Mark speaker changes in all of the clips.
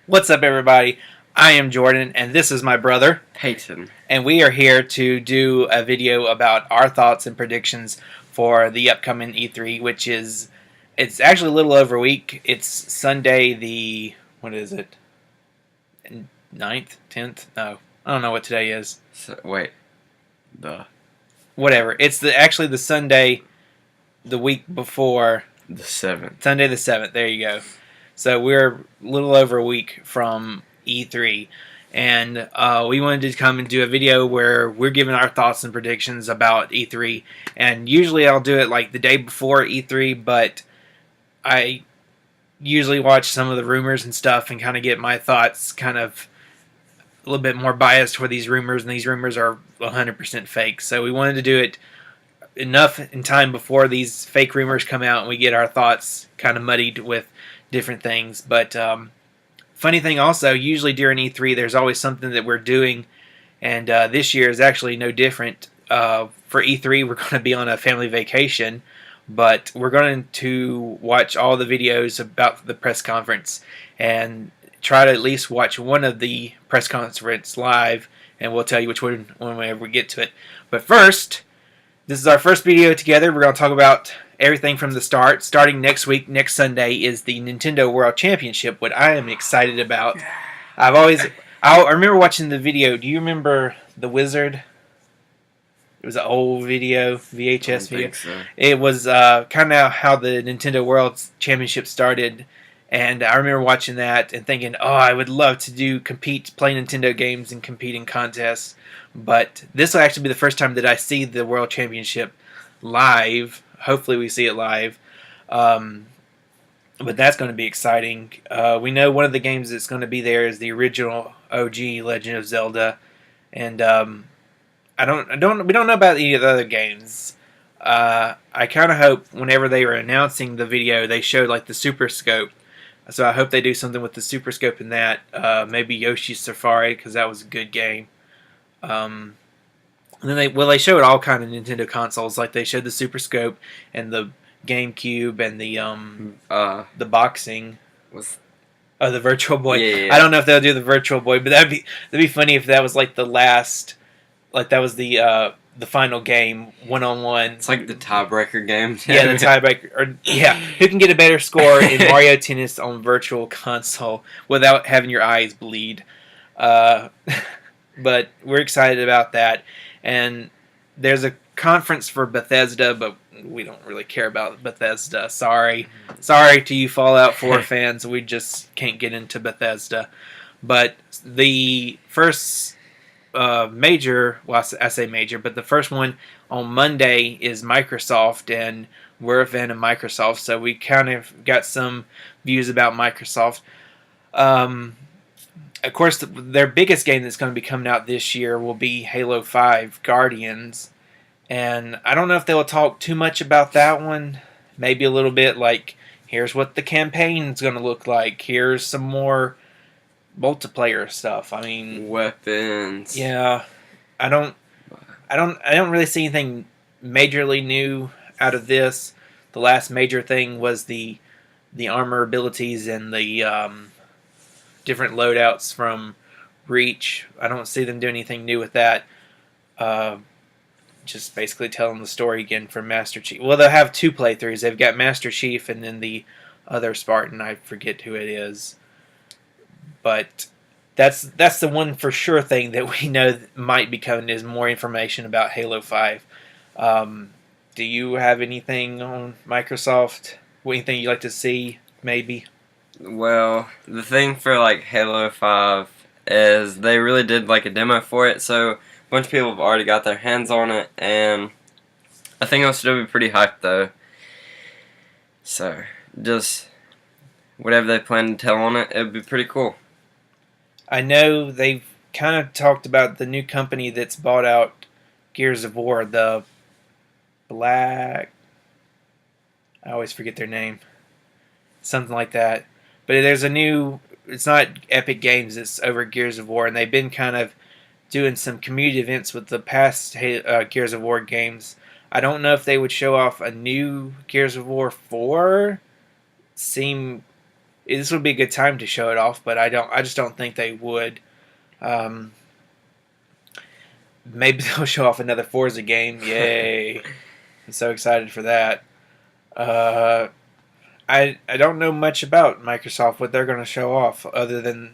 Speaker 1: What's up, everybody? I am Jordan, and this is my brother,
Speaker 2: Peyton.
Speaker 1: and we are here to do a video about our thoughts and predictions for the upcoming E3, which is, it's actually a little over a week. It's Sunday the, what is it, 9th, 10th? No, I don't know what today is.
Speaker 2: Wait.
Speaker 1: Whatever. It's actually the Sunday the week before.
Speaker 2: The 7th.
Speaker 1: Sunday the 7th, there you go. So we're a little over a week from E3, and we wanted to come and do a video where we're giving our thoughts and predictions about E3. And usually I'll do it like the day before E3, but I usually watch some of the rumors and stuff and kind of get my thoughts kind of a little bit more biased for these rumors, and these rumors are 100% fake. So we wanted to do it enough in time before these fake rumors come out and we get our thoughts kind of muddied with different things. But funny thing also, usually during E3 there's always something that we're doing, and this year is actually no different. For E3 we're going to be on a family vacation, but we're going to watch all the videos about the press conference and try to at least watch one of the press conference live, and we'll tell you which one whenever we get to it. But first, this is our first video together. We're going to talk about everything from the start. Starting next week, next Sunday, is the Nintendo World Championship, what I am excited about. I remember watching the video. Do you remember The Wizard? It was an old video, VHS video.
Speaker 2: So.
Speaker 1: It was kind of how the Nintendo World Championship started, and I remember watching that and thinking, oh, I would love to play Nintendo games and compete in contests. But this will actually be the first time that I see the World Championship live. Hopefully we see it live. But that's going to be exciting. We know one of the games that's going to be there is the original OG Legend of Zelda. And we don't know about any of the other games. I kind of hope whenever they were announcing the video, they showed like the Super Scope. So I hope they do something with the Super Scope in that. Maybe Yoshi's Safari, because that was a good game. And then they showed all kind of Nintendo consoles, like they showed the Super Scope and the GameCube and the boxing the Virtual Boy.
Speaker 2: Yeah.
Speaker 1: I don't know if they'll do the Virtual Boy, but that'd be funny if that was like the last, like that was the final game, 1-on-1.
Speaker 2: It's like the tiebreaker game.
Speaker 1: Yeah, the tiebreaker, or who can get a better score in Mario Tennis on Virtual Console without having your eyes bleed. But we're excited about that. And there's a conference for Bethesda, but we don't really care about Bethesda. Sorry to you Fallout 4 fans. We just can't get into Bethesda. But the first major, well, I say major, but the first one on Monday is Microsoft, and we're a fan of Microsoft, so we kind of got some views about Microsoft. Of course, their biggest game that's going to be coming out this year will be Halo 5 Guardians. And I don't know if they'll talk too much about that one. Maybe a little bit like, here's what the campaign's going to look like. Here's some more multiplayer stuff. I mean,
Speaker 2: weapons.
Speaker 1: Yeah. I don't really see anything majorly new out of this. The last major thing was the armor abilities and the different loadouts from Reach. I don't see them doing anything new with that. Just basically telling the story again from Master Chief. Well, they'll have two playthroughs. They've got Master Chief and then the other Spartan. I forget who it is. But that's the one for sure thing that we know might be coming is more information about Halo 5. Do you have anything on Microsoft? Anything you'd like to see, maybe?
Speaker 2: Well, the thing for like Halo 5 is they really did like a demo for it, so a bunch of people have already got their hands on it, and I think it'll still be pretty hyped though. So, just whatever they plan to tell on it, it'll be pretty cool.
Speaker 1: I know they've kind of talked about the new company that's bought out Gears of War, the Black... I always forget their name. Something like that. But there's a new... It's not Epic Games, it's over Gears of War, and they've been kind of doing some community events with the past Gears of War games. I don't know if they would show off a new Gears of War 4. this would be a good time to show it off, but I just don't think they would. Um, maybe they'll show off another Forza game. Yay! I'm so excited for that. Uh, I don't know much about Microsoft, what they're going to show off, other than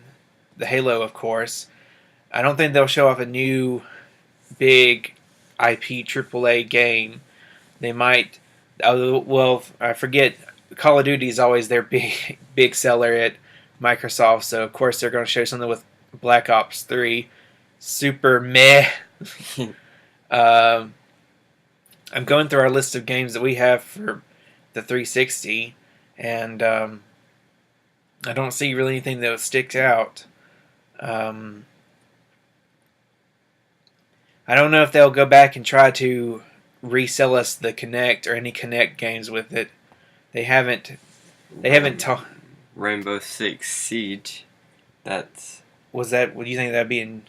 Speaker 1: the Halo, of course. I don't think they'll show off a new big IP AAA game. They might. Well, I forget. Call of Duty is always their big seller at Microsoft, so of course they're going to show something with Black Ops 3. Super meh. um, I'm going through our list of games that we have for the 360, and I don't see really anything that sticks out. I don't know if they'll go back and try to resell us the Kinect or any Kinect games with it. They haven't. They haven't talked.
Speaker 2: Rainbow Six Siege. That's
Speaker 1: Was that? What do you think that'd be in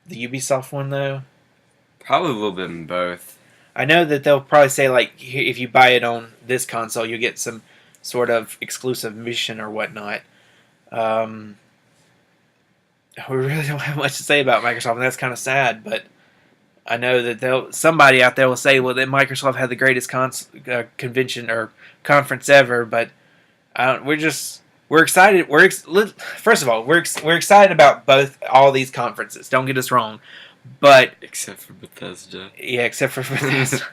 Speaker 1: the Ubisoft one though?
Speaker 2: probably a little bit in both.
Speaker 1: I know that they'll probably say like if you buy it on this console, you get some sort of exclusive mission or whatnot. We really don't have much to say about Microsoft, and that's kind of sad. But I know that somebody out there will say, well, that Microsoft had the greatest convention or conference ever. But we're excited. First of all, we're excited about all these conferences. Don't get us wrong, but
Speaker 2: Except for Bethesda.
Speaker 1: yeah, except for Bethesda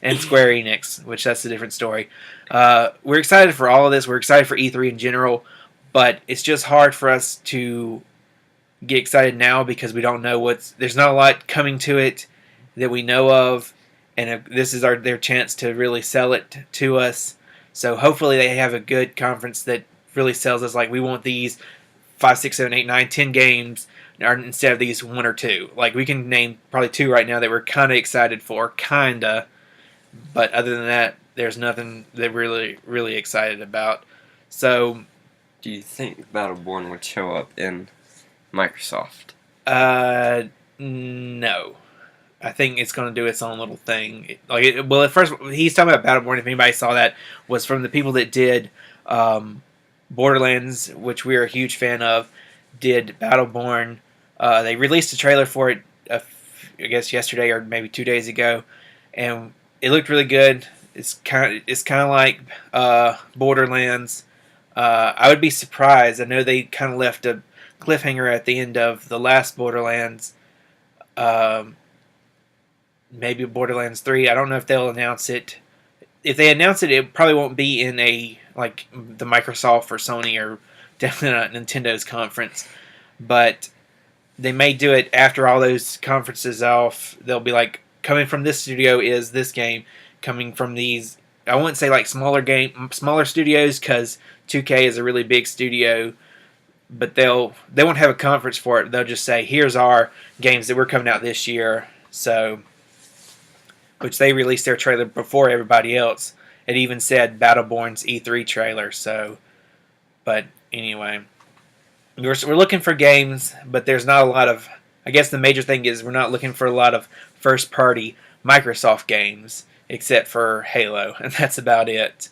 Speaker 1: and Square Enix, which that's a different story. We're excited for all of this. We're excited for E3 in general, but it's just hard for us to get excited now because we don't know there's not a lot coming to it that we know of, and this is their chance to really sell it to us. So hopefully they have a good conference that really sells us like we want these 5, 6, 7, 8, 9, 10 games instead of these 1 or 2. Like we can name probably 2 right now that we're kind of excited for, kinda, but other than that, there's nothing that we're really excited about. So,
Speaker 2: Do you think Battleborn would show up in Microsoft?
Speaker 1: No. I think it's going to do its own little thing. At first, he's talking about Battleborn. If anybody saw that, was from the people that did Borderlands, which we're a huge fan of. Did Battleborn? They released a trailer for it, I guess yesterday or maybe 2 days ago, and it looked really good. It's kind of like Borderlands. I would be surprised. I know they kind of left a cliffhanger at the end of the last Borderlands. Maybe Borderlands 3. I don't know if they'll announce it. If they announce it, it probably won't be in the Microsoft or Sony or definitely not Nintendo's conference. But they may do it after all those conferences off. They'll be like, coming from this studio is this game. Coming from these, I wouldn't say like smaller studios because 2K is a really big studio. But they won't have a conference for it. They'll just say, here's our games that we're coming out this year. So, which they released their trailer before everybody else. It even said Battleborn's E3 trailer. So, but anyway, we're looking for games, but there's not a lot of. I guess the major thing is we're not looking for a lot of first-party Microsoft games, except for Halo, and that's about it.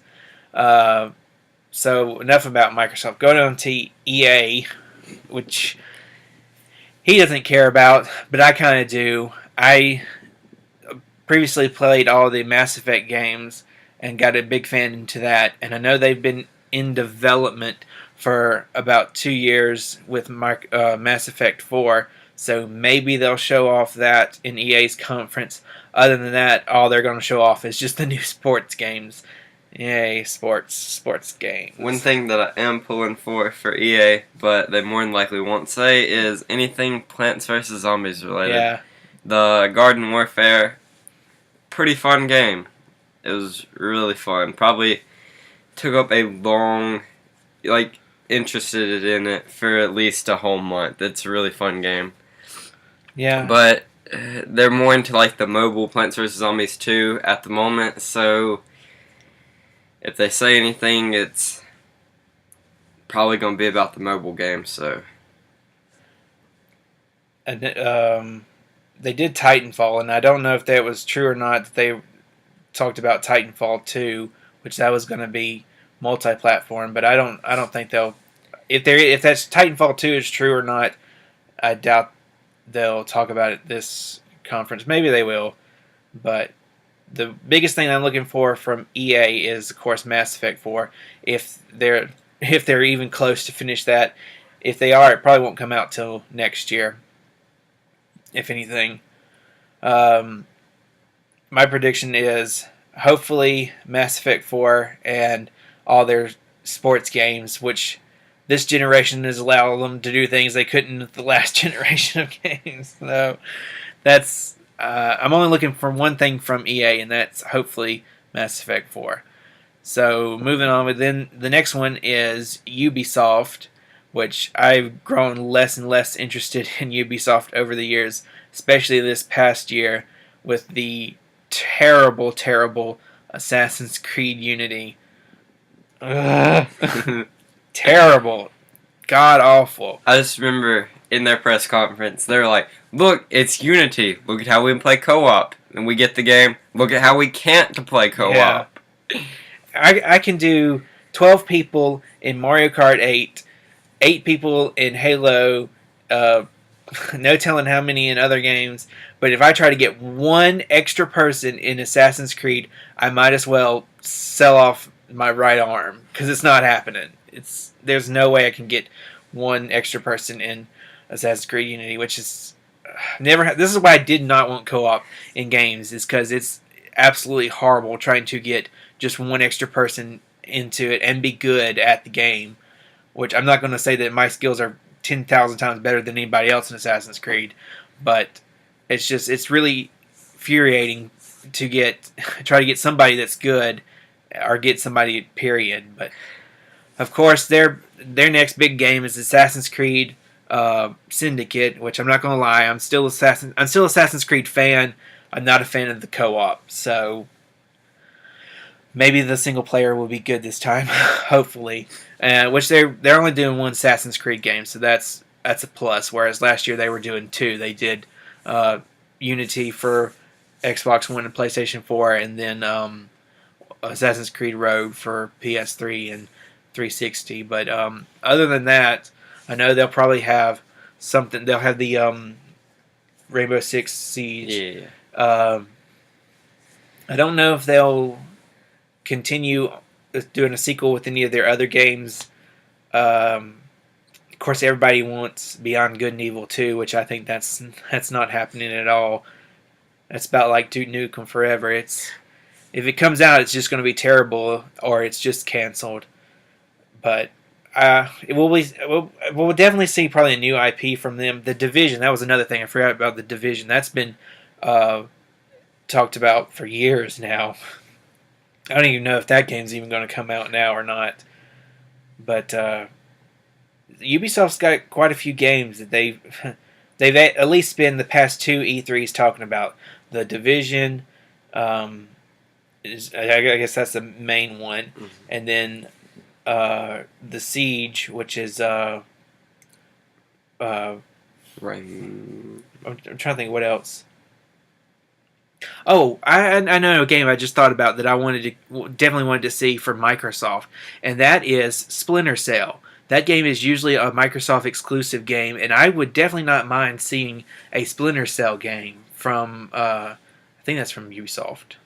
Speaker 1: So enough about Microsoft. Going on to EA, which he doesn't care about, but I kind of do. I previously played all the Mass Effect games and got a big fan into that, and I know they've been in development for about 2 years with Mass Effect 4, so maybe they'll show off that in EA's conference. Other than that, all they're going to show off is just the new sports games. Yay, sports games.
Speaker 2: One thing that I am pulling for EA, but they more than likely won't say, is anything Plants vs. Zombies related.
Speaker 1: Yeah.
Speaker 2: The Garden Warfare, pretty fun game. It was really fun. Probably took up a long, interested in it for at least a whole month. It's a really fun game.
Speaker 1: Yeah.
Speaker 2: But they're more into the mobile Plants vs. Zombies 2 at the moment, so if they say anything, it's probably going to be about the mobile game, so.
Speaker 1: And they did Titanfall, and I don't know if that was true or not, that they talked about Titanfall 2, which that was going to be multi-platform, but I don't think they'll. If that's Titanfall 2 is true or not, I doubt they'll talk about it this conference. Maybe they will, but the biggest thing I'm looking for from EA is, of course, Mass Effect 4. If they're even close to finish that, if they are, it probably won't come out till next year, if anything. My prediction is hopefully Mass Effect 4 and all their sports games, which this generation has allowed them to do things they couldn't with the last generation of games. So that's I'm only looking for one thing from EA, and that's hopefully Mass Effect 4. So moving on, with then the next one is Ubisoft, which I've grown less and less interested in Ubisoft over the years, especially this past year with the terrible, terrible Assassin's Creed Unity. Terrible. God awful.
Speaker 2: I just remember in their press conference, they were like, look, it's Unity. Look at how we can play co-op. And we get the game. Look at how we can't to play co-op.
Speaker 1: Yeah. I can do 12 people in Mario Kart 8, 8 people in Halo, no telling how many in other games. But if I try to get one extra person in Assassin's Creed, I might as well sell off my right arm, because it's not happening. There's no way I can get one extra person in Assassin's Creed Unity, which is this is why I did not want co-op in games, is because it's absolutely horrible trying to get just one extra person into it and be good at the game, which I'm not going to say that my skills are 10,000 times better than anybody else in Assassin's Creed, but it's really infuriating to try to get somebody that's good, or get somebody, period. But of course their next big game is Assassin's Creed Syndicate, which I'm not going to lie, I'm still Assassin's Creed fan. I'm not a fan of the co-op, so maybe the single player will be good this time, hopefully. Which they're only doing one Assassin's Creed game, so that's a plus. Whereas last year they were doing 2. They did Unity for Xbox One and PlayStation 4, and then Assassin's Creed Rogue for PS3 and 360. But other than that, I know they'll probably have something. They'll have the Rainbow Six Siege.
Speaker 2: Yeah.
Speaker 1: I don't know if they'll continue doing a sequel with any of their other games. Of course, everybody wants Beyond Good and Evil 2, which I think that's not happening at all. That's about like Duke Nukem Forever. If it comes out, it's just going to be terrible, or it's just canceled. But we'll definitely see probably a new IP from them. The Division, that was another thing I forgot about. The Division, that's been talked about for years now. I don't even know if that game's even going to come out now or not. But Ubisoft's got quite a few games that they've at least spent the past 2 E3s talking about. The Division, I guess that's the main one,
Speaker 2: Mm-hmm.
Speaker 1: and then the Siege, which is
Speaker 2: Right.
Speaker 1: I'm trying to think what else. Oh, I know a game I just thought about that I definitely wanted to see from Microsoft, and that is Splinter Cell. That game is usually a Microsoft exclusive game, and I would definitely not mind seeing a Splinter Cell game from I think that's from Ubisoft.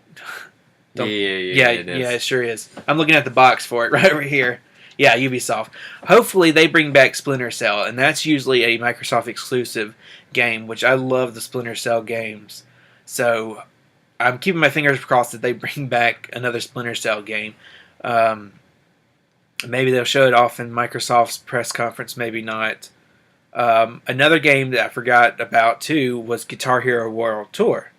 Speaker 2: Yeah,
Speaker 1: it sure is. I'm looking at the box for it right over here. Yeah, Ubisoft. Hopefully they bring back Splinter Cell, and that's usually a Microsoft exclusive game, which I love the Splinter Cell games. So I'm keeping my fingers crossed that they bring back another Splinter Cell game. Maybe they'll show it off in Microsoft's press conference, maybe not. Another game that I forgot about too was Guitar Hero World Tour.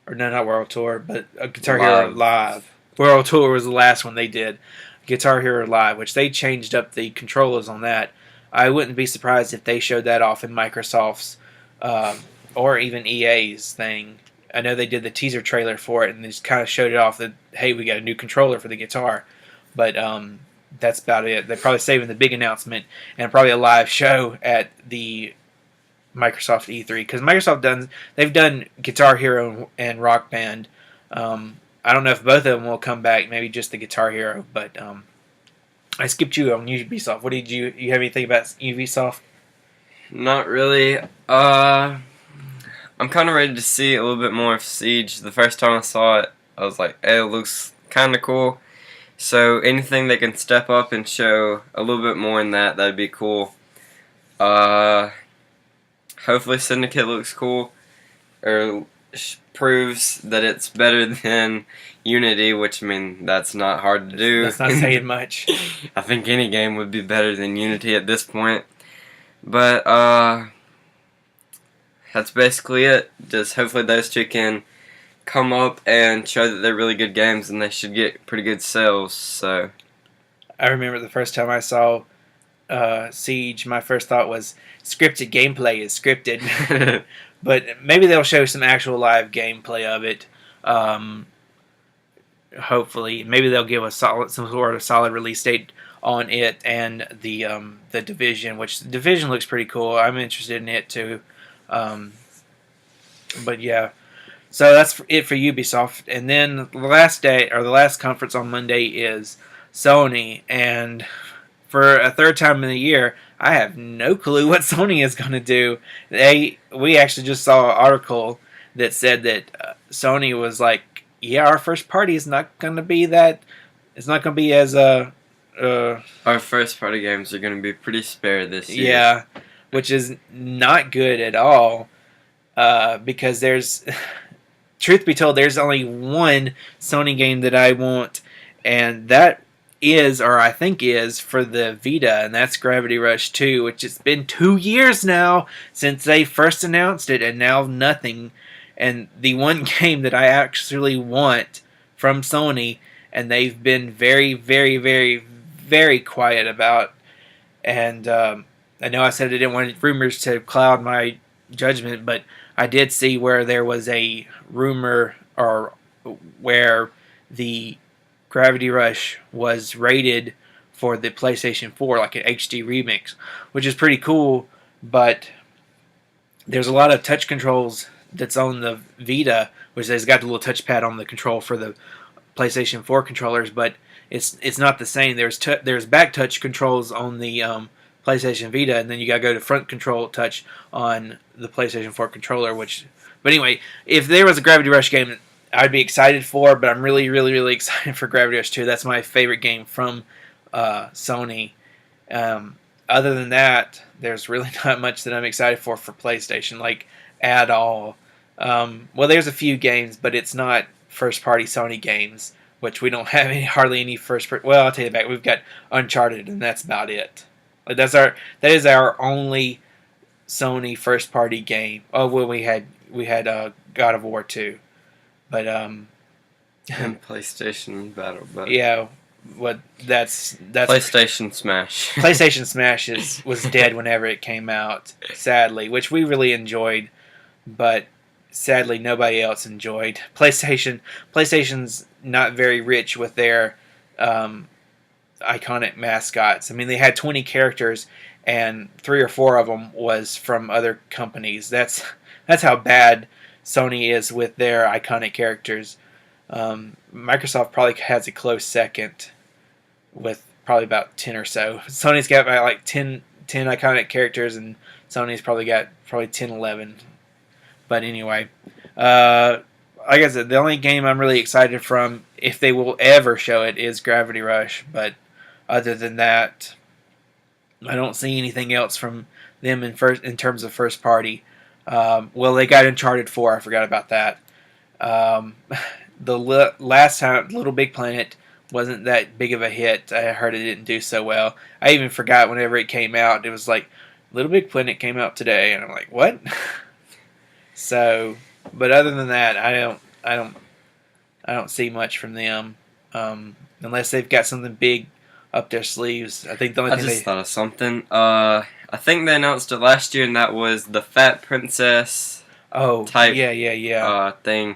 Speaker 1: Or no, not World Tour, but Guitar Hero Live. World Tour was the last one they did. Guitar Hero Live, which they changed up the controllers on that. I wouldn't be surprised if they showed that off in Microsoft's or even EA's thing. I know they did the teaser trailer for it and they just kind of showed it off that, hey, we got a new controller for the guitar. But that's about it. They're probably saving the big announcement and probably a live show at the Microsoft E3, because they've done Guitar Hero and Rock Band. I don't know if both of them will come back. Maybe just the Guitar Hero, but I skipped you on Ubisoft. What did you have anything about Ubisoft?
Speaker 2: Not really. I'm kind of ready to see a little bit more of Siege. The first time I saw it, I was like, hey, it looks kind of cool. So anything they can step up and show a little bit more in that'd be cool. Hopefully Syndicate looks cool, or proves that it's better than Unity, which, I mean, that's not hard to do.
Speaker 1: That's not saying much.
Speaker 2: I think any game would be better than Unity at this point. But, that's basically it. Just hopefully those two can come up and show that they're really good games, and they should get pretty good sales. So
Speaker 1: I remember the first time I saw Siege, my first thought was scripted gameplay is scripted. But maybe they'll show some actual live gameplay of it. Hopefully, maybe they'll give some sort of solid release date on it and the Division, which the Division looks pretty cool. I'm interested in it too. But yeah, so that's it for Ubisoft. And then the last day, or the last conference on Monday, is Sony. And for a third time in the year, I have no clue what Sony is going to do. We actually just saw an article that said that Sony was like, yeah, our first party is not going to be that. It's not going to be as
Speaker 2: our first party games are going to be pretty spare this year.
Speaker 1: Yeah, which is not good at all. Because there's, truth be told, there's only one Sony game that I want, and that is, or I think is, for the Vita, and that's Gravity Rush 2, which it's been 2 years now since they first announced it, and now nothing. And the one game that I actually want from Sony, and they've been very, very, very, very quiet about, and I know I said I didn't want rumors to cloud my judgment, but I did see where there was a rumor, or where the Gravity Rush was rated for the PlayStation 4, like an HD remix, which is pretty cool, but there's a lot of touch controls that's on the Vita, which has got the little touchpad on the control for the PlayStation 4 controllers, but it's not the same. There's back touch controls on the PlayStation Vita, and then you gotta go to front control touch on the PlayStation 4 controller. But anyway, if there was a Gravity Rush game I'd be excited for, but I'm really, really, really excited for Gravity Rush 2. That's my favorite game from Sony. Other than that, there's really not much that I'm excited for PlayStation, like, at all. Well, there's a few games, but it's not first-party Sony games, which we don't have hardly any first-party. Well, I'll tell you back. We've got Uncharted, and that's about it. Like, that is our only Sony first-party game. Oh, well, we had God of War 2. But
Speaker 2: and PlayStation Battle. But
Speaker 1: yeah, that's
Speaker 2: PlayStation Smash.
Speaker 1: PlayStation Smash was dead whenever it came out, sadly, which we really enjoyed, but sadly nobody else enjoyed. PlayStation's not very rich with their iconic mascots. I mean, they had 20 characters, and 3 or 4 of them was from other companies. That's how bad Sony is with their iconic characters. Microsoft probably has a close second with probably about 10 or so. Sony's got about like 10 iconic characters, and Sony's probably got 10, 11. But anyway, like I said, the only game I'm really excited from, if they will ever show it, is Gravity Rush. But other than that, I don't see anything else from them in terms of first party. Well, they got Uncharted 4. I forgot about that. The last time, Little Big Planet wasn't that big of a hit. I heard it didn't do so well. I even forgot whenever it came out. It was like, Little Big Planet came out today, and I'm like, what? So, but other than that, I don't see much from them, unless they've got something big up their sleeves. I think the only
Speaker 2: I just thought of something. I think they announced it last year, and that was the Fat Princess. Type.
Speaker 1: Yeah.
Speaker 2: Thing.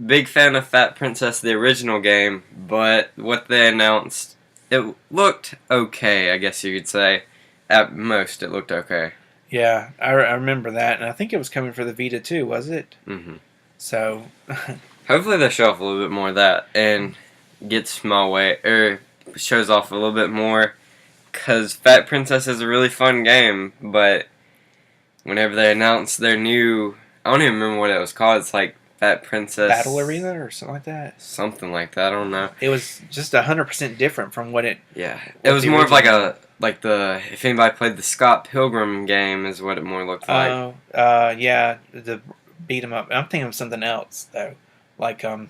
Speaker 2: Big fan of Fat Princess, the original game, but what they announced, it looked okay. I guess you could say. At most, it looked okay.
Speaker 1: Yeah, I remember that, and I think it was coming for the Vita too, was it?
Speaker 2: Mm-hmm.
Speaker 1: So,
Speaker 2: hopefully they show off a little bit more of that and get shows off a little bit more. Because Fat Princess is a really fun game, but whenever they announced their new, I don't even remember what it was called. It's like Fat Princess
Speaker 1: Battle Arena or something like that.
Speaker 2: Something like that. I don't know.
Speaker 1: It was just 100% different from what it.
Speaker 2: Yeah, it was more of like if anybody played the Scott Pilgrim game is what it more looked like.
Speaker 1: Oh, yeah, the beat 'em up. I'm thinking of something else though, like no,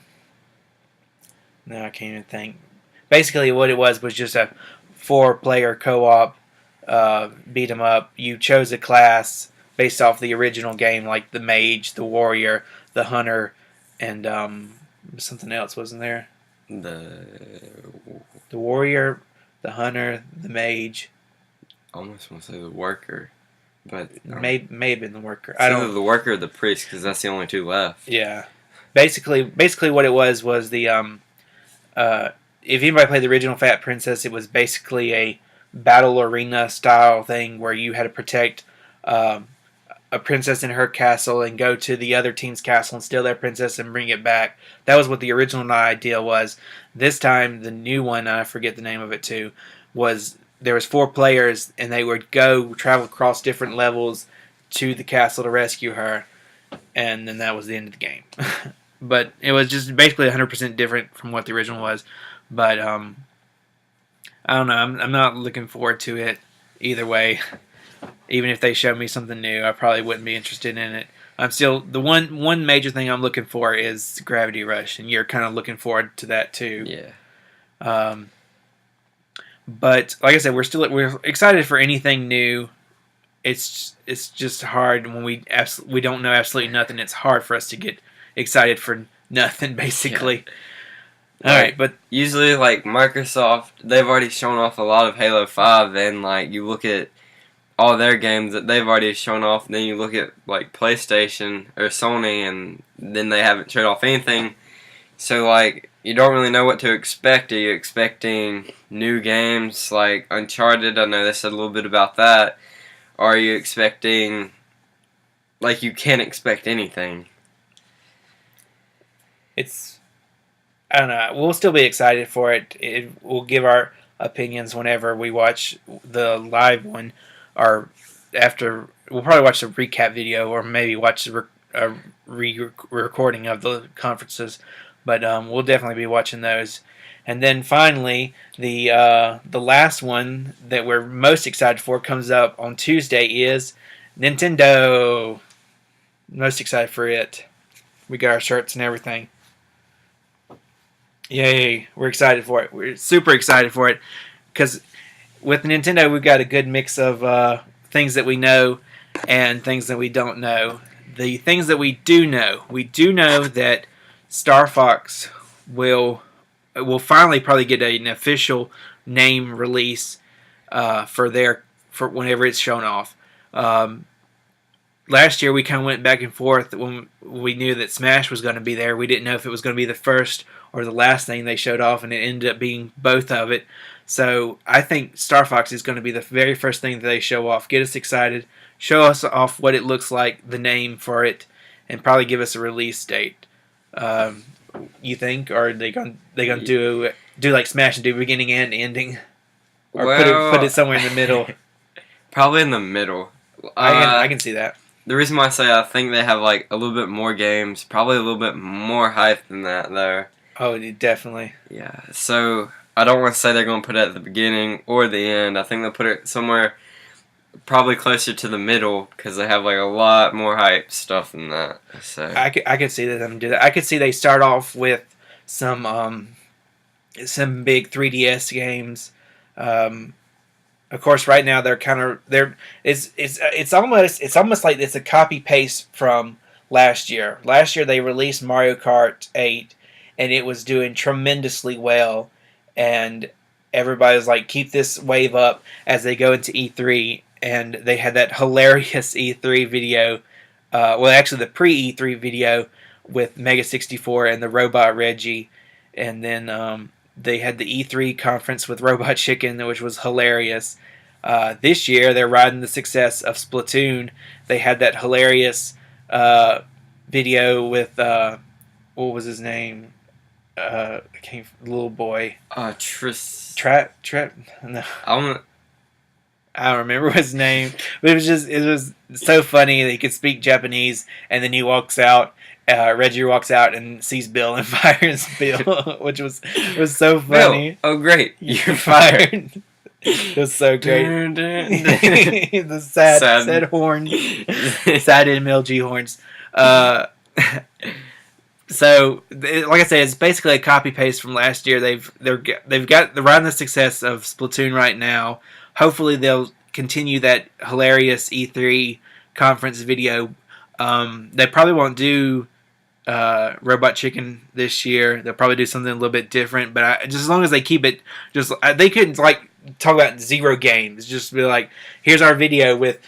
Speaker 1: I can't even think. Basically, what it was just a 4-player co-op beat 'em up. You chose a class based off the original game, like the mage, the warrior, the hunter, and something else, wasn't there? The warrior, the hunter, the mage.
Speaker 2: I almost want to say the worker, but
Speaker 1: May have been the worker.
Speaker 2: It's either the worker or the priest, because that's the only two left.
Speaker 1: Yeah, basically, what it was the if anybody played the original Fat Princess, it was basically a battle arena style thing where you had to protect a princess in her castle and go to the other team's castle and steal their princess and bring it back. That was what the original idea was. This time, the new one, I forget the name of it too, was there was 4 players and they would travel across different levels to the castle to rescue her, and then that was the end of the game. But it was just basically 100% different from what the original was. But I don't know. I'm not looking forward to it either way. Even if they show me something new, I probably wouldn't be interested in it. I'm still the one major thing I'm looking for is Gravity Rush, and you're kind of looking forward to that too.
Speaker 2: Yeah.
Speaker 1: But like I said, we're excited for anything new. It's just hard when we don't know absolutely nothing. It's hard for us to get excited for nothing, basically.
Speaker 2: Yeah.
Speaker 1: All right, but
Speaker 2: usually, like Microsoft, they've already shown off a lot of Halo 5, and like you look at all their games that they've already shown off, and then you look at like PlayStation or Sony, and then they haven't showed off anything. So like you don't really know what to expect. Are you expecting new games like Uncharted? I know they said a little bit about that. Or are you expecting, like, you can't expect anything?
Speaker 1: I don't know. We'll still be excited for it. We'll give our opinions whenever we watch the live one, or after. We'll probably watch the recap video, or maybe watch a re-recording of the conferences. But we'll definitely be watching those. And then finally, the last one that we're most excited for comes up on Tuesday is Nintendo. Most excited for it. We got our shirts and everything. Yay, we're excited for it. We're super excited for it because with Nintendo, we've got a good mix of things that we know and things that we don't know. The things that we do know that Star Fox will finally probably get an official name release for whenever it's shown off. Last year we kind of went back and forth when we knew that Smash was going to be there. We didn't know if it was going to be the first or the last thing they showed off, and it ended up being both of it. So I think Star Fox is going to be the very first thing that they show off. Get us excited, show us off what it looks like, the name for it, and probably give us a release date. You think, or are they going to do like Smash and do beginning and ending, or put it somewhere in the middle?
Speaker 2: Probably in the middle.
Speaker 1: I can see that.
Speaker 2: The reason why I say I think they have like a little bit more games, probably a little bit more hype than that though.
Speaker 1: Oh, definitely.
Speaker 2: Yeah. So I don't want to say they're going to put it at the beginning or the end. I think they'll put it somewhere probably closer to the middle because they have like a lot more hype stuff than that. So
Speaker 1: I could see them do that. I could see they start off with some big 3DS games. Of course, right now it's almost like it's a copy paste from last year. Last year they released Mario Kart 8, and it was doing tremendously well, and everybody was like, keep this wave up as they go into E3, and they had that hilarious E3 video, actually the pre-E3 video with Mega 64 and the Robot Reggie, and then they had the E3 conference with Robot Chicken, which was hilarious. This year, they're riding the success of Splatoon. They had that hilarious video with, what was his name? little boy.
Speaker 2: Trap.
Speaker 1: No,
Speaker 2: I want.
Speaker 1: I don't remember his name, but it was so funny that he could speak Japanese, and then he walks out. Reggie walks out and sees Bill and fires Bill, which was so funny.
Speaker 2: Bill. Oh, great! You're
Speaker 1: fired.
Speaker 2: fired.
Speaker 1: It was so great.
Speaker 2: Dun, dun, dun.
Speaker 1: The sad horns, sad MLG horns. So, like I said, it's basically a copy paste from last year. They're around the success of Splatoon right now. Hopefully, they'll continue that hilarious E3 conference video. They probably won't do Robot Chicken this year. They'll probably do something a little bit different. But just as long as they keep it, they couldn't talk about 0 games. Just be like, here's our video with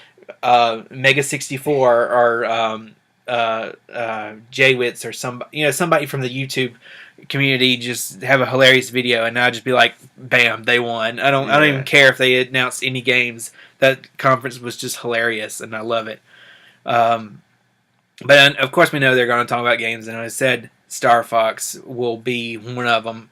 Speaker 1: Mega 64 or Jwitz or somebody from the YouTube community. Just have a hilarious video, and I'd just be like, bam, they won. I don't even care if they announced any games. That conference was just hilarious, and I love it. But of course, we know they're going to talk about games, and I said Star Fox will be one of them.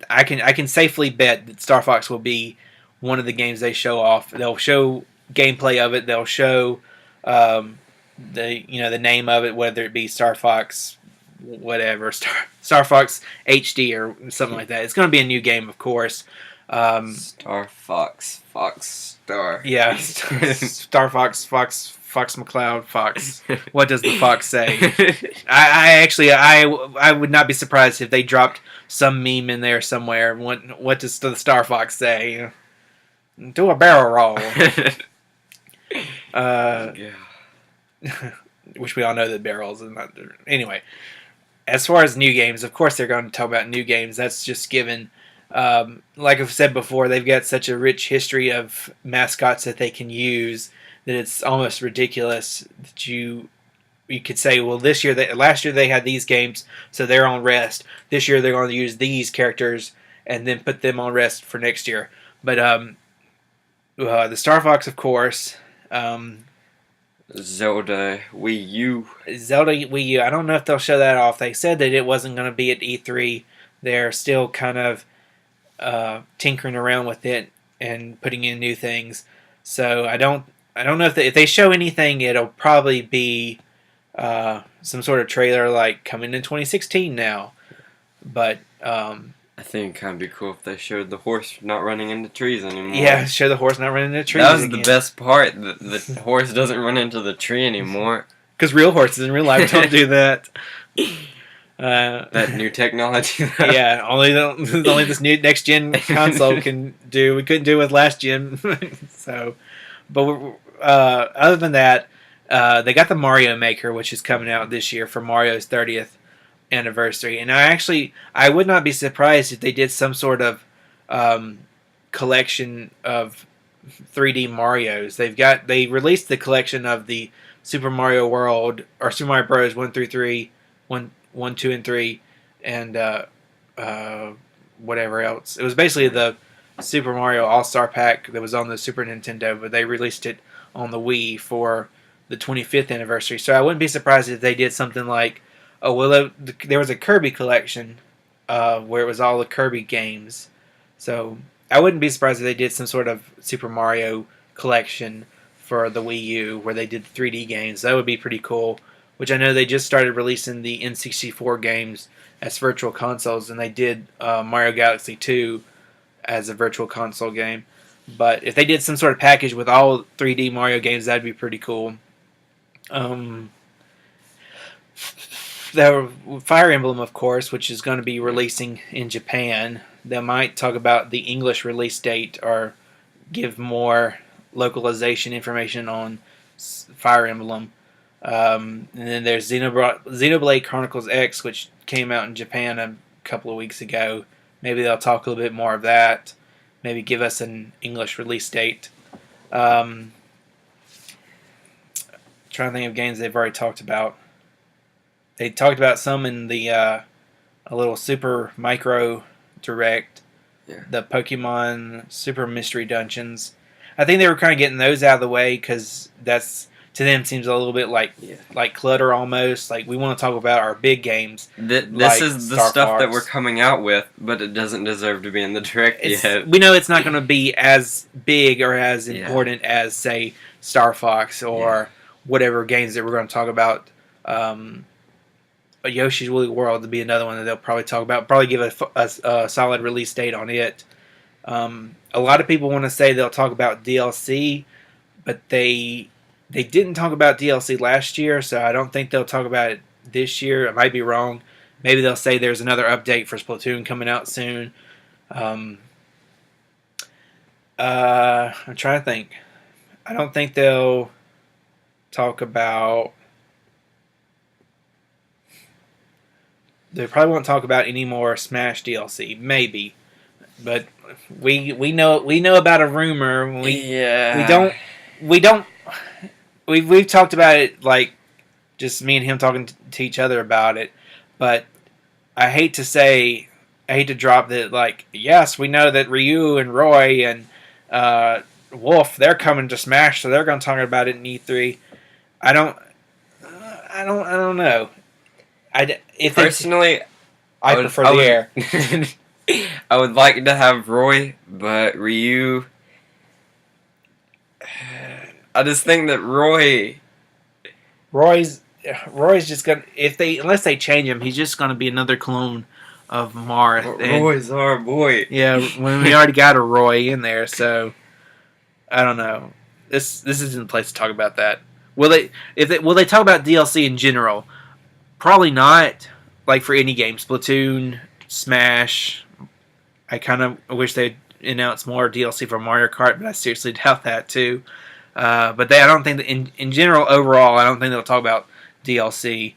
Speaker 1: I can safely bet that Star Fox will be one of the games they show off. They'll show gameplay of it. They'll show the name of it, whether it be Star Fox, whatever, Star Fox HD or something like that. It's going to be a new game, of course.
Speaker 2: Star Fox, Fox Star.
Speaker 1: Yeah, Star Fox, Fox McCloud, Fox. What does the fox say? I would not be surprised if they dropped some meme in there somewhere. What does the Star Fox say? Do a barrel roll.
Speaker 2: Yeah.
Speaker 1: Which we all know that barrels is not. Anyway, as far as new games, of course they're going to talk about new games. That's just given. Like I've said before, they've got such a rich history of mascots that they can use that it's almost ridiculous that you could say, well, last year they had these games, so they're on rest. This year they're going to use these characters and then put them on rest for next year. But the Star Fox, of course.
Speaker 2: Zelda Wii U.
Speaker 1: I don't know if they'll show that off. They said that it wasn't going to be at E3. They're still kind of tinkering around with it and putting in new things. So I don't know if they show anything, it'll probably be some sort of trailer like coming in 2016 now. But
Speaker 2: I think it'd kind of be cool if they showed the horse not running into trees anymore.
Speaker 1: Yeah, show the horse not running into trees.
Speaker 2: That was the best part. The horse doesn't run into the tree anymore.
Speaker 1: Because real horses in real life don't do that.
Speaker 2: That new technology.
Speaker 1: Yeah, only this new next gen console can do. We couldn't do with last gen. So, but other than that, they got the Mario Maker, which is coming out this year for Mario's 30th anniversary, and I would not be surprised if they did some sort of collection of 3D Marios. They released the collection of the Super Mario World or Super Mario Bros. 1 through 3, 1, 2, and 3, and whatever else. It was basically the Super Mario All-Star Pack that was on the Super Nintendo, but they released it on the Wii for the 25th anniversary. So I wouldn't be surprised if they did something like, there was a Kirby collection where it was all the Kirby games. So I wouldn't be surprised if they did some sort of Super Mario collection for the Wii U where they did 3D games. That would be pretty cool. Which I know they just started releasing the N64 games as virtual consoles, and they did Mario Galaxy 2 as a virtual console game. But if they did some sort of package with all 3D Mario games, that'd be pretty cool. The Fire Emblem, of course, which is going to be releasing in Japan. They might talk about the English release date or give more localization information on Fire Emblem. And then there's Xenoblade Chronicles X, which came out in Japan a couple of weeks ago. Maybe they'll talk a little bit more of that. Maybe give us an English release date. Trying to think of games they've already talked about. They talked about some in the a little Super Micro Direct.
Speaker 2: Yeah. The
Speaker 1: Pokemon Super Mystery Dungeons. I think they were kind of getting those out of the way because that's to them seems a little bit like clutter almost. Like we want to talk about our big games.
Speaker 2: This
Speaker 1: like
Speaker 2: is the
Speaker 1: Star
Speaker 2: stuff
Speaker 1: Fox.
Speaker 2: that we're coming out with, but it doesn't deserve to be in the direct yet.
Speaker 1: We know it's not going to be as big or as important as, say, Star Fox or whatever games that we're going to talk about. Yoshi's Woolly World would be another one that they'll probably talk about. Probably give a solid release date on it. A lot of people want to say they'll talk about DLC, but they didn't talk about DLC last year, so I don't think they'll talk about it this year. I might be wrong. Maybe they'll say there's another update for Splatoon coming out soon. I'm trying to think. I don't think they'll talk about... They probably won't talk about any more Smash DLC. Maybe. But we know about a rumor. We've talked about it, like just me and him talking to each other about it. But I hate to drop that. Like, yes, we know that Ryu and Roy and Wolf, they're coming to Smash, so they're going to talk about it in E3. I don't know.
Speaker 2: Personally,
Speaker 1: I prefer the air.
Speaker 2: I would like to have Roy, but Ryu. I just think that
Speaker 1: Roy's just gonna, unless they change him, he's just gonna be another clone of Marth.
Speaker 2: Roy's our boy.
Speaker 1: Yeah, when we already got a Roy in there, so I don't know. This isn't the place to talk about that. Will they talk about DLC in general? Probably not. Like for any game, Splatoon, Smash. I kind of wish they'd announce more DLC for Mario Kart, but I seriously doubt that too. But I don't think that in general, overall, I don't think they'll talk about DLC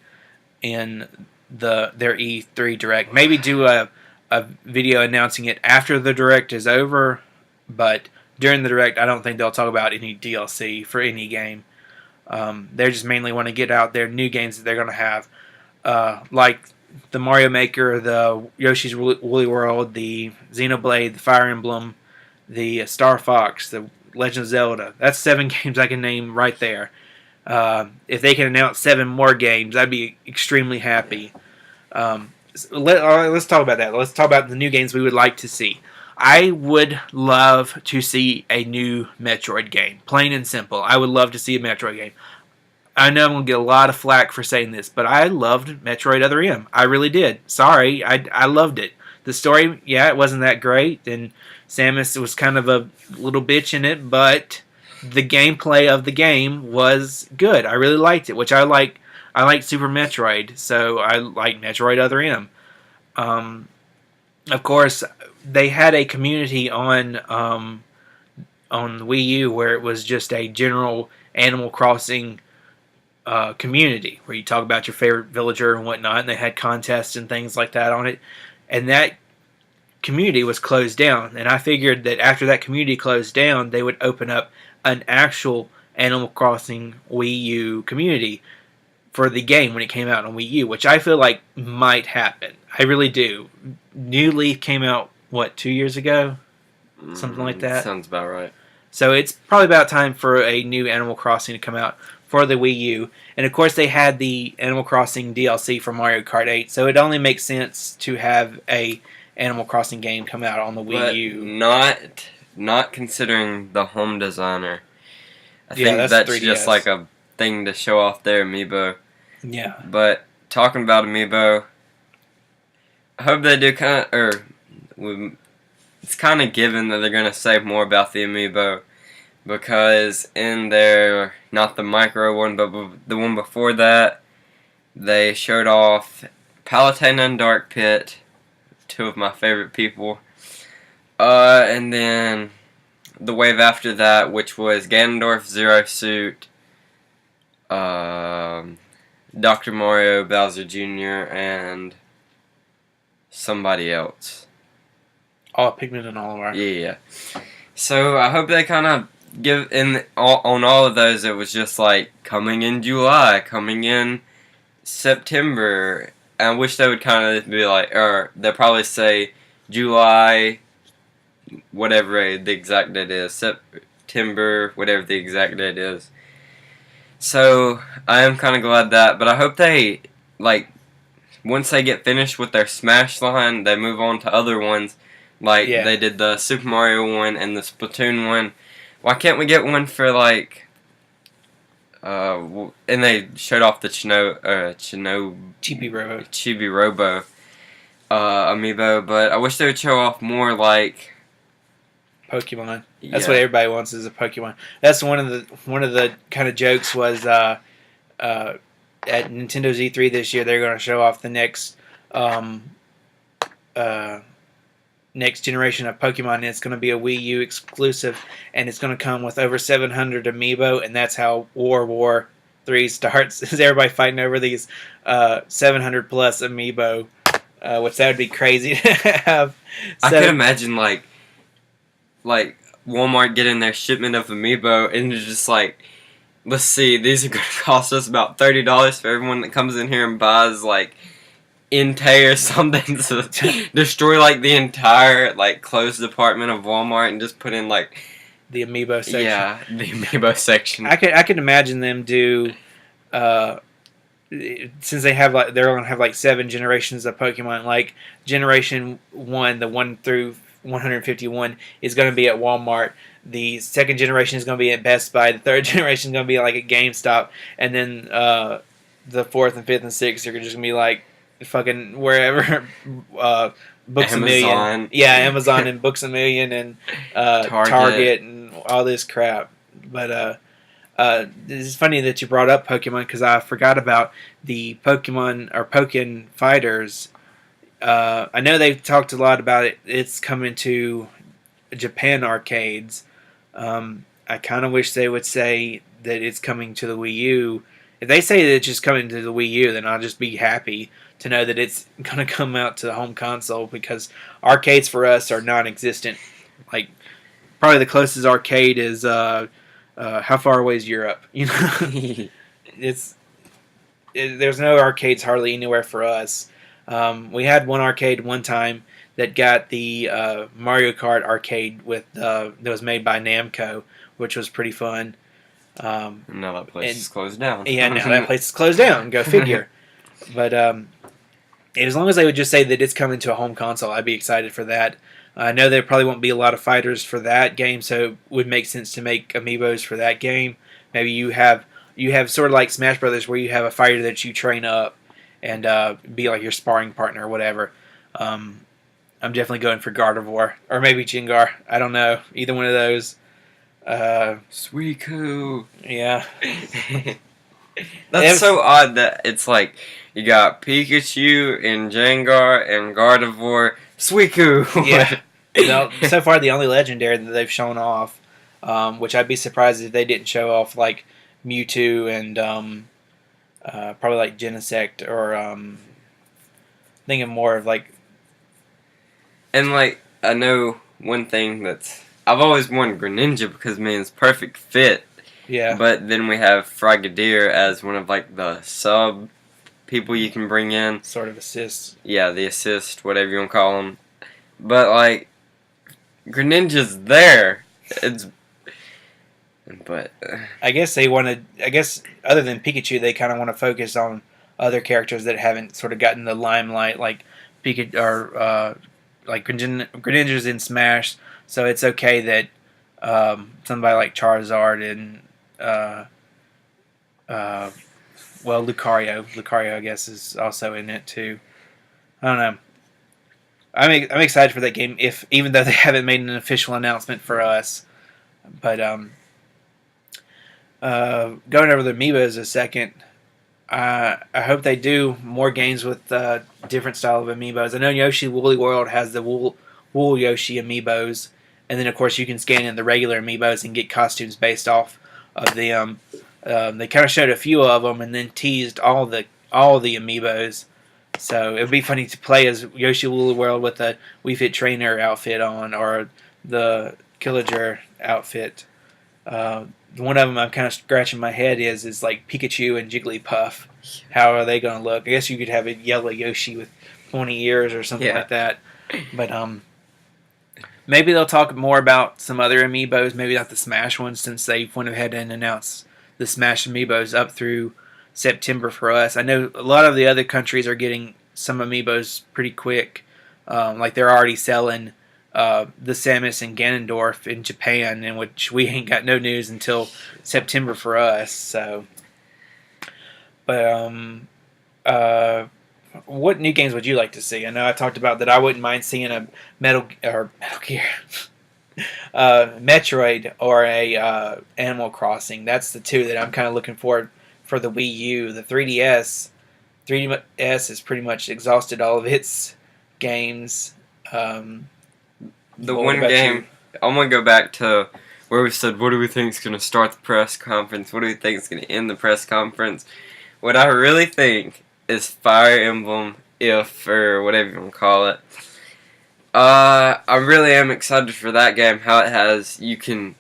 Speaker 1: in their E3 Direct. Maybe do a video announcing it after the Direct is over, but during the Direct, I don't think they'll talk about any DLC for any game. They just mainly want to get out their new games that they're going to have, like the Mario Maker, the Yoshi's Woolly World, the Xenoblade, the Fire Emblem, the Star Fox, the Legend of Zelda. That's 7 games I can name right there. If they can announce 7 more games, I'd be extremely happy. Let's talk about that. Let's talk about the new games we would like to see. I would love to see a new Metroid game. Plain and simple. I would love to see a Metroid game. I know I'm going to get a lot of flack for saying this, but I loved Metroid Other M. I really did. Sorry, I loved it. The story, yeah, it wasn't that great, and Samus was kind of a little bitch in it, but the gameplay of the game was good. I really liked it, which I like Super Metroid, so I like Metroid Other M. Of course, they had a community on Wii U where it was just a general Animal Crossing community where you talk about your favorite villager and whatnot, and they had contests and things like that on it. And that community was closed down, and I figured that after that community closed down, they would open up an actual Animal Crossing Wii U community for the game when it came out on Wii U, which I feel like might happen. I really do. New Leaf came out, 2 years ago? Something like that?
Speaker 2: Sounds about right.
Speaker 1: So it's probably about time for a new Animal Crossing to come out for the Wii U. And of course they had the Animal Crossing DLC for Mario Kart 8, so it only makes sense to have a Animal Crossing game come out on the Wii U.
Speaker 2: Not considering the home designer. I think that's 3DS. Just like a thing to show off their amiibo.
Speaker 1: Yeah.
Speaker 2: But talking about amiibo, I hope they do it's kind of given that they're going to say more about the amiibo, because in their, not the micro one, but the one before that, they showed off Palutena and Dark Pit, 2 of my favorite people. And then the wave after that, which was Ganondorf, Zero Suit, Dr. Mario, Bowser Jr., and somebody else.
Speaker 1: Pikmin and Olimar.
Speaker 2: Yeah. So I hope they kind of give on all of those. It was just like coming in July, coming in September. And I wish they would kind of be like, or they'll probably say July, whatever the exact date is, September, whatever the exact date is. So I am kind of glad that, but I hope they like once they get finished with their Smash line, they move on to other ones. Like
Speaker 1: Yeah.
Speaker 2: they did the Super Mario one and the Splatoon one. Why can't we get one for like? And they showed off the
Speaker 1: Chibi Robo.
Speaker 2: Chibi Robo amiibo, but I wish they would show off more like
Speaker 1: Pokemon. That's what everybody wants is a Pokemon. That's one of the kind of jokes was at Nintendo's E3 this year. They're going to show off the next next generation of Pokemon. And it's going to be a Wii U exclusive, and it's going to come with over 700 amiibo, and that's how War 3 starts. Is everybody fighting over these 700 plus amiibo, which that would be crazy to have.
Speaker 2: I could imagine like Walmart getting their shipment of amiibo and it's just like, let's see, these are going to cost us about $30 for everyone that comes in here and buys like Entei or something to destroy like the entire like clothes department of Walmart and just put in like
Speaker 1: the amiibo section.
Speaker 2: Yeah, the amiibo section.
Speaker 1: I could imagine them do since they have like they're gonna have like 7 generations of Pokemon. Like generation 1, the 1 through 151 is going to be at Walmart. The second generation is going to be at Best Buy. The third generation is going to be like at GameStop, and then the fourth and fifth and sixth are just going to be like fucking wherever. Books
Speaker 2: Amazon.
Speaker 1: A Million, yeah, Amazon and Books A Million and Target and all this crap. But it's funny that you brought up Pokemon because I forgot about the Pokemon or Pokken Fighters. I know they've talked a lot about it. It's coming to Japan arcades. I kind of wish they would say that it's coming to the Wii U. If they say that it's just coming to the Wii U, then I'll just be happy to know that it's going to come out to the home console because arcades for us are non-existent. Like, probably the closest arcade is how far away is Europe? You know, there's no arcades hardly anywhere for us. We had one arcade one time that got the Mario Kart arcade with that was made by Namco, which was pretty fun.
Speaker 2: Now that place is closed down.
Speaker 1: Yeah, now that place is closed down. Go figure. But as long as they would just say that it's coming to a home console, I'd be excited for that. I know there probably won't be a lot of fighters for that game, so it would make sense to make amiibos for that game. Maybe you have sort of like Smash Brothers, where you have a fighter that you train up and be like your sparring partner or whatever. I'm definitely going for Gardevoir or maybe Gengar. I don't know, either one of those.
Speaker 2: Suicune.
Speaker 1: Yeah.
Speaker 2: That's so odd that it's like you got Pikachu and Gengar and Gardevoir, Suicune.
Speaker 1: Yeah. No, so far the only legendary that they've shown off, which I'd be surprised if they didn't show off like Mewtwo and probably like Genesect or thinking more of like.
Speaker 2: And like I know one thing that's I've always wanted Greninja because man, it's perfect fit.
Speaker 1: Yeah.
Speaker 2: But then we have Frogadier as one of like the sub people you can bring in.
Speaker 1: Sort of assist.
Speaker 2: Yeah, the assist, whatever you want to call them. But like Greninja's there. But
Speaker 1: I guess they wanted. I guess other than Pikachu, they kind of want to focus on other characters that haven't sort of gotten the limelight, like Pikachu or like Greninja's in Smash, so it's okay that somebody like Charizard and Lucario I guess is also in it too. I don't know. I'm excited for that game. Even though they haven't made an official announcement for us, but going over the amiibos a second. I hope they do more games with different style of amiibos. I know Yoshi Woolly World has the wool Yoshi amiibos, and then of course you can scan in the regular amiibos and get costumes based off of them. They kind of showed a few of them and then teased all the amiibos. So it would be funny to play as Yoshi Woolly World with a Wii Fit Trainer outfit on or the Killager outfit. One of them I'm kind of scratching my head is like Pikachu and Jigglypuff. How are they going to look? I guess you could have a yellow Yoshi with pointy ears or something like that. But maybe they'll talk more about some other amiibos, maybe not the Smash ones, since they went ahead and announced the Smash Amiibos up through September for us. I know a lot of the other countries are getting some Amiibos pretty quick. Like they're already selling the Samus and Ganondorf in Japan, in which we ain't got no news until September for us. So, but what new games would you like to see? I know I talked about that. I wouldn't mind seeing a Metal Gear, Metroid, or a Animal Crossing. That's the two that I'm kind of looking forward for the Wii U. The 3DS has pretty much exhausted all of its games.
Speaker 2: The one game, I'm going to go back to where we said, what do we think is going to start the press conference? What do we think is going to end the press conference? What I really think is Fire Emblem, or whatever you want to call it. I really am excited for that game, how it has, you can,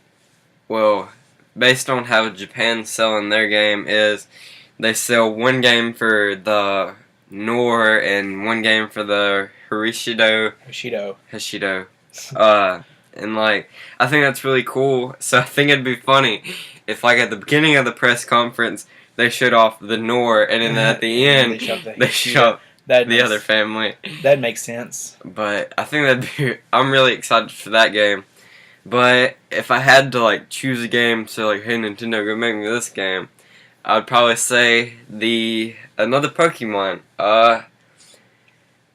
Speaker 2: well, based on how Japan's selling their game is, they sell one game for the Nor and one game for the Hashido. And like, I think that's really cool. So I think it'd be funny if, like, at the beginning of the press conference, they showed off the Nor, and then at the end, they showed the other family.
Speaker 1: That makes sense.
Speaker 2: But I think I'm really excited for that game. But if I had to, like, choose a game, so like, hey Nintendo, go make me this game, I'd probably say another Pokemon.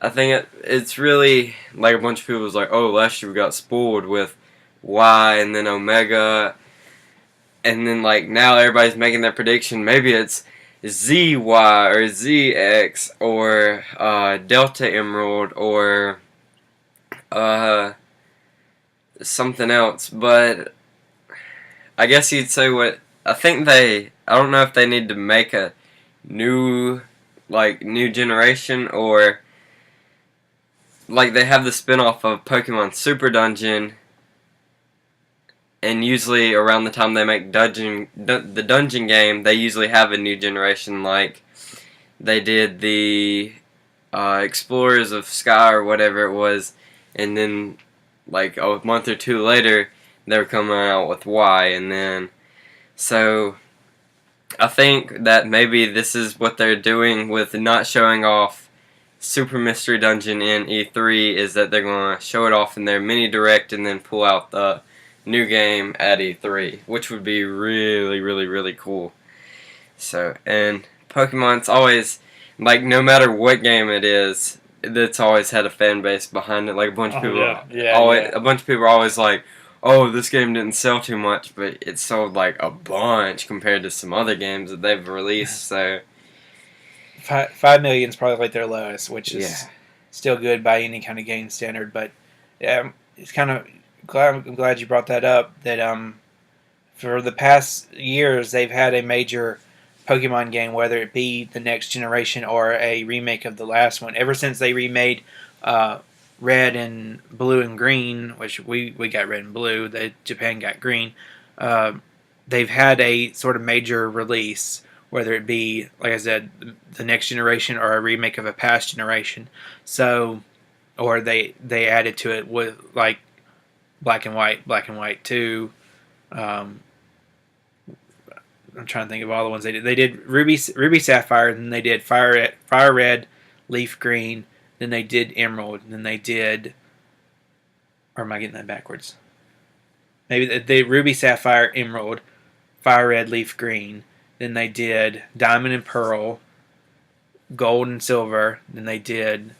Speaker 2: I think it's really, like, a bunch of people was like, oh, last year we got spoiled with Y and then Omega, and then, like, now everybody's making their prediction. Maybe it's ZY or ZX or Delta Emerald or something else. But I guess you'd say I don't know if they need to make a new generation, or like they have the spin-off of Pokemon Super Dungeon, and usually around the time they make the dungeon game, they usually have a new generation, like they did the Explorers of Sky or whatever it was, and then like a month or two later they were coming out with Y, and then so I think that maybe this is what they're doing with not showing off Super Mystery Dungeon in E3, is that they're going to show it off in their mini direct and then pull out the new game at E3, which would be really, really, really cool. So, and Pokemon's always, like, no matter what game it is, it's always had a fan base behind it. Like, a bunch of people, a bunch of people are always like, oh, this game didn't sell too much, but it sold like a bunch compared to some other games that they've released. So
Speaker 1: 5 million is probably like their lowest, which is still good by any kind of game standard. But yeah, it's kind of I'm glad you brought that up. That for the past years they've had a major Pokemon game, whether it be the next generation or a remake of the last one. Ever since they remade Red and Blue and Green, which we got Red and Blue, Japan got Green, they've had a sort of major release, whether it be, like I said, the next generation or a remake of a past generation. So, or they added to it with like Black and White 2. I'm trying to think of all the ones they did. They did Ruby Sapphire, then they did Fire Red, Leaf Green, then they did Emerald, and then they did, or am I getting that backwards? Maybe they Ruby Sapphire, Emerald, Fire Red, Leaf Green, then they did Diamond and Pearl, Gold and Silver, then they did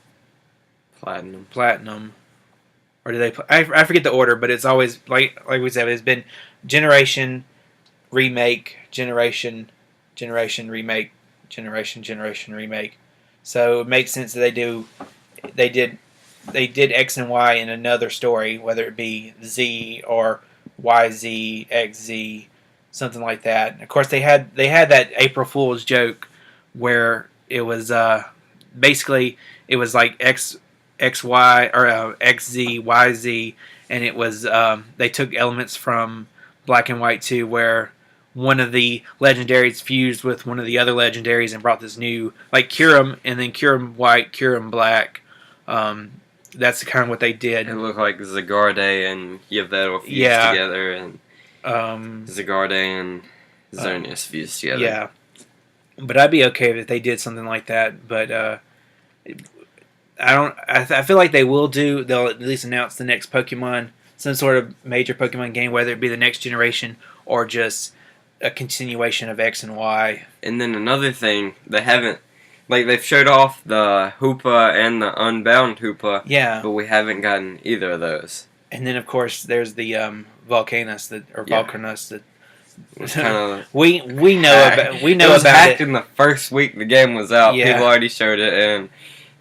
Speaker 1: Platinum. Or did they? I forget the order, but it's always like we said. It's been generation, remake, generation, remake, generation, remake. So it makes sense that they did X and Y in another story, whether it be Z or YZ, XZ, something like that. And of course, they had that April Fool's joke where it was basically it was like XY or XZ, YZ, and it was they took elements from Black and White 2, where one of the legendaries fused with one of the other legendaries and brought this new, like Kyurem, and then Kyurem White, Kyurem Black. That's kind of what they did.
Speaker 2: It looked like Zygarde and Yveltal fused together, and Zygarde and Xerneas fused together.
Speaker 1: Yeah, but I'd be okay if they did something like that. But I don't. I feel like they will do. They'll at least announce the next Pokemon, some sort of major Pokemon game, whether it be the next generation or just a continuation of X and Y.
Speaker 2: And then another thing, they haven't, like, they've showed off the Hoopa and the Unbound Hoopa,
Speaker 1: Yeah,
Speaker 2: but we haven't gotten either of those.
Speaker 1: and then of course there's the Volcanus Volcanus that
Speaker 2: It's kind of
Speaker 1: we know about
Speaker 2: it was
Speaker 1: about
Speaker 2: hacked
Speaker 1: it.
Speaker 2: in the first week the game was out.
Speaker 1: Yeah.
Speaker 2: People already showed it, and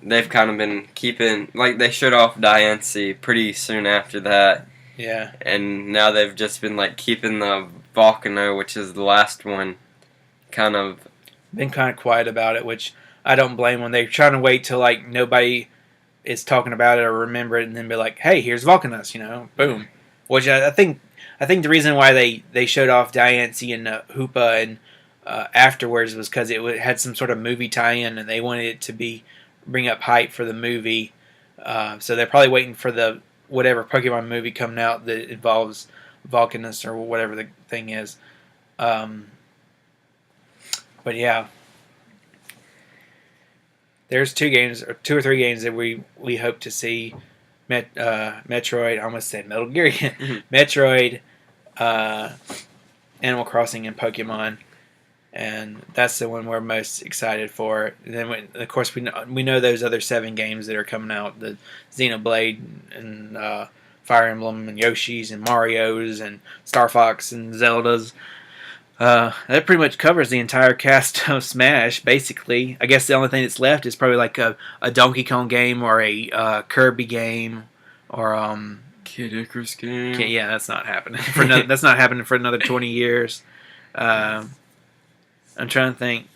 Speaker 2: they've kind of been keeping, like, they showed off Diancie pretty soon after that,
Speaker 1: Yeah,
Speaker 2: and now they've just been, like, keeping the Volcano, which is the last one, kind of.
Speaker 1: been kind of quiet about it, which I don't blame them. They're trying to wait till like nobody is talking about it or remember it, and then be like, "Hey, here's Volcanus," boom. Which I think the reason why they showed off Diancie and Hoopa and afterwards was because had some sort of movie tie-in, and they wanted it to bring up hype for the movie. So they're probably waiting for the whatever Pokemon movie coming out that involves Volcanus or whatever the thing is. But yeah, there's two or three games that we hope to see. Metroid, I almost said Metal Gear. Metroid, Animal Crossing, and Pokemon, and that's the one we're most excited for. And then, of course, we know those other 7 games that are coming out: the Xenoblade and Fire Emblem and Yoshi's and Mario's and Star Fox and Zelda's. That pretty much covers the entire cast of Smash, basically. I guess the only thing that's left is probably like a Donkey Kong game or a Kirby game or
Speaker 2: Kid Icarus game.
Speaker 1: yeah, that's not happening. That's not happening for another 20 years. I'm trying to think.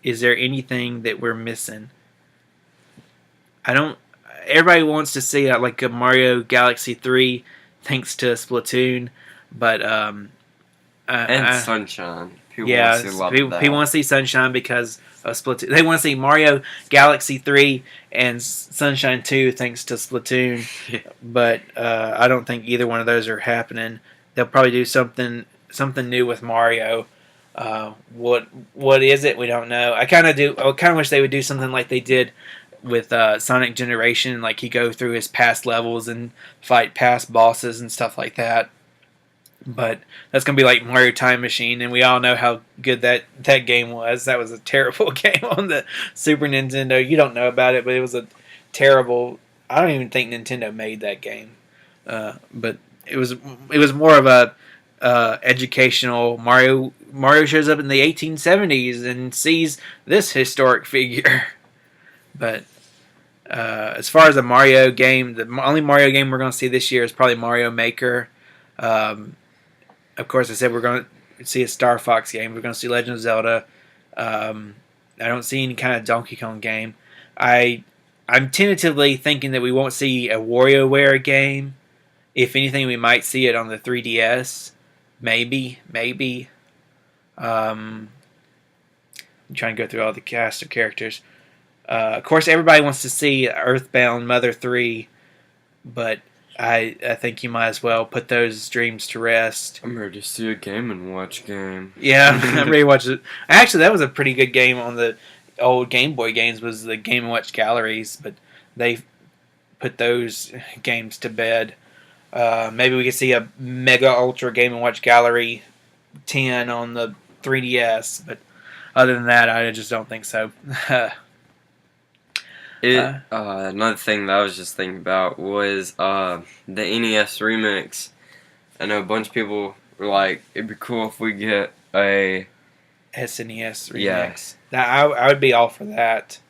Speaker 1: Is there anything that we're missing? Everybody wants to see like a Mario Galaxy 3, thanks to Splatoon, but
Speaker 2: And Sunshine. People
Speaker 1: yeah,
Speaker 2: want
Speaker 1: to see Sunshine because of Splatoon. They want to see Mario Galaxy 3 and Sunshine 2 thanks to Splatoon. But I don't think either one of those are happening. They'll probably do something new with Mario. What is it? We don't know. I kind of wish they would do something like they did with Sonic Generation, like he go through his past levels and fight past bosses and stuff like that. But that's going to be like Mario Time Machine, and we all know how good that game was. That was a terrible game on the Super Nintendo. You don't know about it, but it was a terrible... I don't even think Nintendo made that game. But it was more of a educational... Mario shows up in the 1870s and sees this historic figure. But as far as a Mario game, the only Mario game we're going to see this year is probably Mario Maker. Of course, I said we're going to see a Star Fox game. We're going to see Legend of Zelda. I don't see any kind of Donkey Kong game. I'm tentatively thinking that we won't see a WarioWare game. If anything, we might see it on the 3DS. Maybe. I'm trying to go through all the cast of characters. Of course, everybody wants to see Earthbound Mother 3, but I think you might as well put those dreams to rest.
Speaker 2: I'm ready to see a Game & Watch game.
Speaker 1: Yeah, I'm ready to watch it. Actually, that was a pretty good game on the old Game Boy games, was the Game & Watch Galleries, but they put those games to bed. Maybe we could see a Mega Ultra Game & Watch Gallery 10 on the 3DS, but other than that, I just don't think so.
Speaker 2: Another thing that I was just thinking about was the NES remix. I know a bunch of people were like, it'd be cool if we get a
Speaker 1: SNES remix.
Speaker 2: Yeah.
Speaker 1: Now, I would be all for that.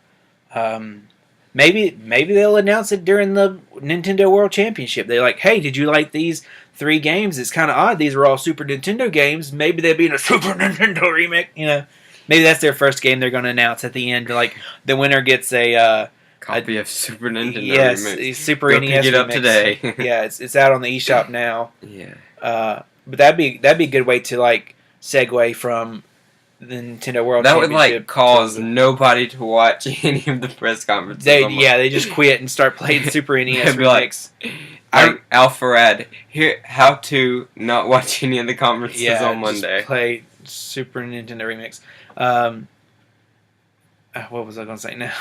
Speaker 1: Maybe they'll announce it during the Nintendo World Championship. They're like, hey, did you like these 3 games? It's kind of odd. These are all Super Nintendo games. Maybe they'll be in a Super Nintendo remake. Maybe that's their first game they're going to announce at the end. Like the winner gets a
Speaker 2: copy of Super Nintendo
Speaker 1: yes,
Speaker 2: remix.
Speaker 1: Super
Speaker 2: Go
Speaker 1: NES
Speaker 2: pick it up
Speaker 1: remix.
Speaker 2: today.
Speaker 1: Yeah, it's out on the eShop now.
Speaker 2: Yeah.
Speaker 1: But that'd be a good way to like segue from the Nintendo World
Speaker 2: That would
Speaker 1: Championship.
Speaker 2: cause nobody to watch any of the press conferences.
Speaker 1: They just quit and start playing Super NES
Speaker 2: They'd be like,
Speaker 1: remix.
Speaker 2: Alpharad, here how to not watch any of the conferences on Monday.
Speaker 1: Just play Super Nintendo Remix. What was I going to say now?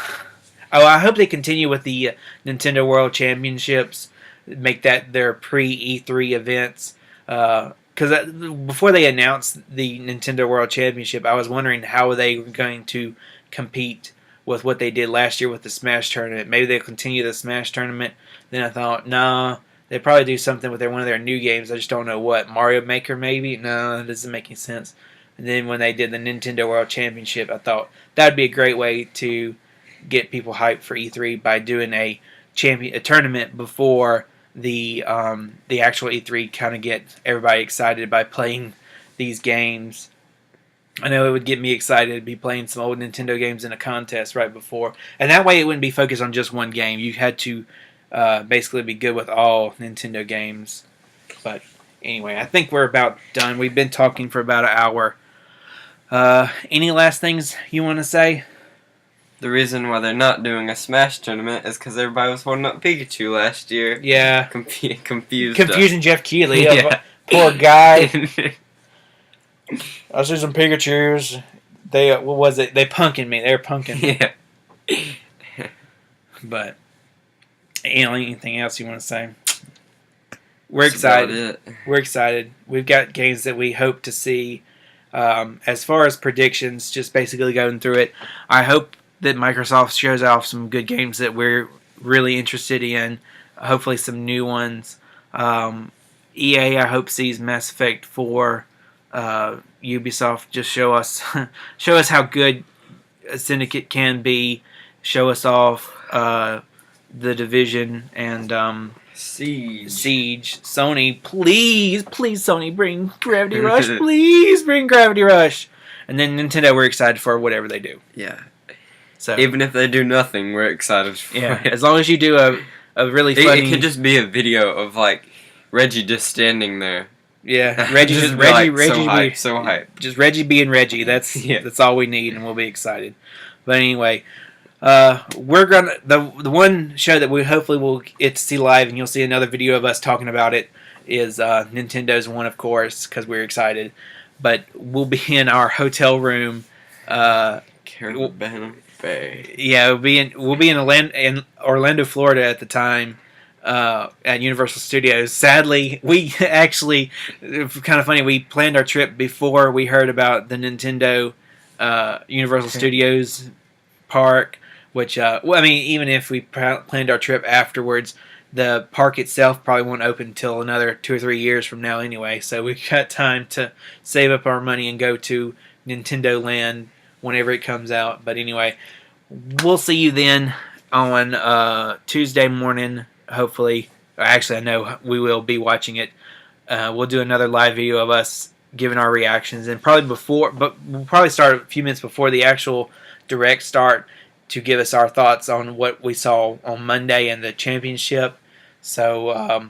Speaker 1: Oh, I hope they continue with the Nintendo World Championships. Make that their pre-E3 events. Because before they announced the Nintendo World Championship, I was wondering how they were going to compete with what they did last year with the Smash Tournament. Maybe they'll continue the Smash Tournament. Then I thought, nah, they'd probably do something with one of their new games. I just don't know what. Mario Maker, maybe? No, that doesn't make any sense. And then when they did the Nintendo World Championship, I thought that would be a great way to get people hyped for E3 by doing a tournament before the actual E3, kind of get everybody excited by playing these games. I know it would get me excited to be playing some old Nintendo games in a contest right before, and that way it wouldn't be focused on just one game. You had to basically be good with all Nintendo games. But anyway, I think we're about done. We've been talking for about an hour. Any last things you want to say?
Speaker 2: The reason why they're not doing a Smash tournament is because everybody was holding up Pikachu last year.
Speaker 1: Yeah.
Speaker 2: Confusing
Speaker 1: Jeff Keighley.
Speaker 2: Yeah.
Speaker 1: Poor guy. I see some Pikachus. They, what was it? They punking me. They were punking me.
Speaker 2: Yeah.
Speaker 1: But, anything else you want to say? We're excited. We're excited. We've got games that we hope to see. As far as predictions, just basically going through it, I hope that Microsoft shows off some good games that we're really interested in. Hopefully some new ones. EA, I hope, sees Mass Effect 4. Ubisoft, just show us how good a Syndicate can be. Show us off The Division and Siege. Sony, please, Sony, bring Gravity Rush. Please bring Gravity Rush. And then Nintendo, we're excited for whatever they do.
Speaker 2: Yeah.
Speaker 1: So
Speaker 2: even if they do nothing, we're excited for it.
Speaker 1: As long as you do a really funny...
Speaker 2: It could just be a video of, like, Reggie just standing there.
Speaker 1: Yeah, Reggie so
Speaker 2: hype.
Speaker 1: Just Reggie being Reggie. That's all we need, and we'll be excited. But anyway, we're gonna the one show that we hopefully will get to see live, and you'll see another video of us talking about it, is Nintendo's one, of course, because we're excited. But we'll be in our hotel room.
Speaker 2: Carabana Bay.
Speaker 1: Yeah, we'll be in Orlando, Florida at the time. At Universal Studios. Sadly, we actually, kind of funny, we planned our trip before we heard about the Nintendo Universal Studios park, which, even if we planned our trip afterwards, the park itself probably won't open until another 2 or 3 years from now anyway, so we've got time to save up our money and go to Nintendo Land whenever it comes out. But anyway, we'll see you then on Tuesday morning. Hopefully, actually, I know we will be watching it. We'll do another live video of us giving our reactions, and we'll probably start a few minutes before the actual direct start to give us our thoughts on what we saw on Monday and the championship. So,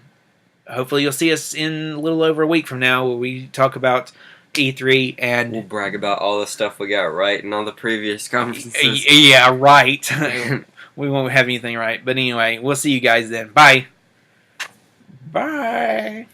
Speaker 1: hopefully, you'll see us in a little over a week from now, where we talk about E3 and
Speaker 2: we'll brag about all the stuff we got right in all the previous conferences.
Speaker 1: Yeah, right. We won't have anything right. But anyway, we'll see you guys then. Bye. Bye.